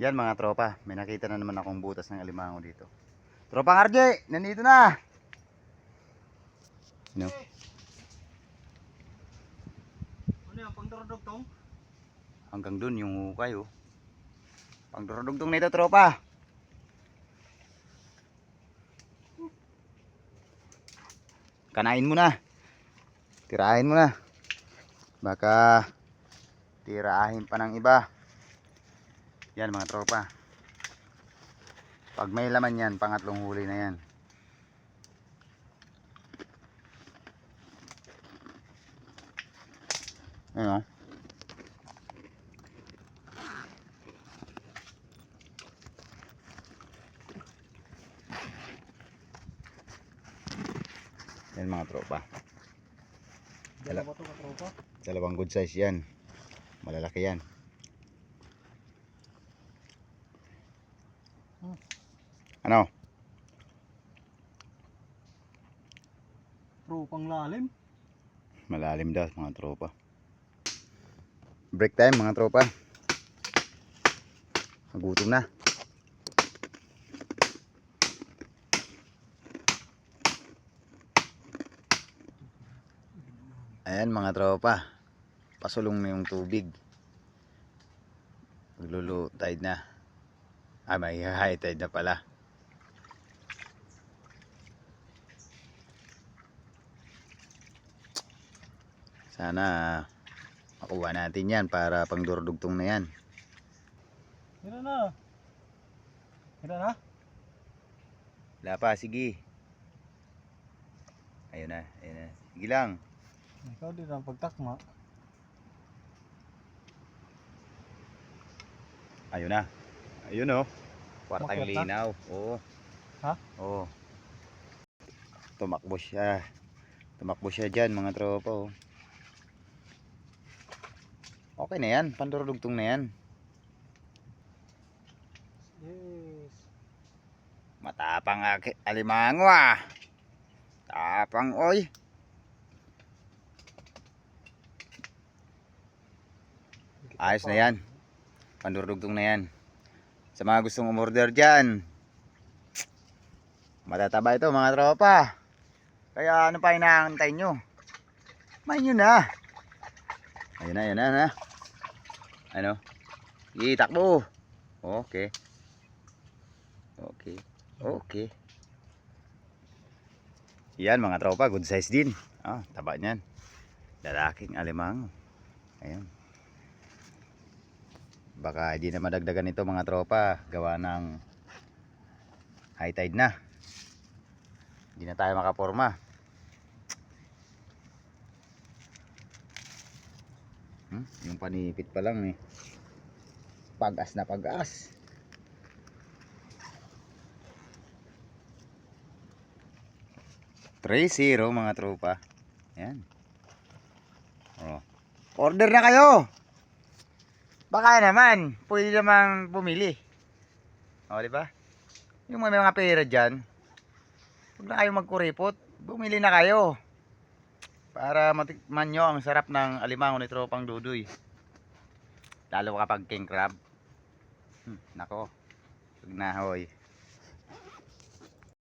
Yan mga tropa, may nakita na naman akong butas ng alimango dito. Tropang RJ, nandito na. No. Ano yan, pangdurudugtong? Hanggang dun yung hukay oh. Pangdurudugtong nito tropa. Kanain mo na. Tirahin mo na. Baka tirahin pa ng iba. Yan mga tropa. Pag may laman yan, pangatlong huli na yan. Ayun oh. Yan mga tropa. Dalawa to katropa. Dalawang good size yan. Malalaki yan. Ano? Tropang lalim. Malalim daw mga tropa. Break time mga tropa. Nagutom na. Ayan mga tropa. Pasulong na yung tubig. Maglulu tide na. May high tide na pala. Sana makuha natin yan para pang durdugtong na yan. Hira na. Hira na? Wala pa, sige. Ayun na, ayun na. Sige lang. Ikaw din ang pagtakma. Ayun na. Ayun oh. Kwartang Makyat na? linaw. Oo. Ha? Oo. Tumakbo siya. Tumakbo siya dyan mga tropa oh. Okay na yan. Pandurudugtong na yan. Yes. Matapang alimango ah. Tapang oy. Ayos na yan. Pandurudugtong na yan. Sa mga gustong umorder dyan, matataba ito mga tropa. Kaya ano pa inaantay nyo? Main nyo na. Ayun na, ayun na. Ano? Itakbo. Okay. Okay. Okay. Yan mga tropa, good size din. Taba niyan. Lalaking alimango. Ayun. Baka hindi na madagdagan ito mga tropa. Gawa ng high tide na. Hindi na tayo makaporma. Yung panipit pa lang eh. Pag-as na pag-as. $3-0 mga tropa. Ayan. Oh. Order na kayo. Baka naman, pwede namang pumili. O, di ba? Yung may mga pera dyan, huwag na kayo magkuripot. Bumili na kayo. Para matikman nyo ang sarap ng alimango ni Tropang Dudoy. Lalo kapag king crab. Nako. Huwag na hoy.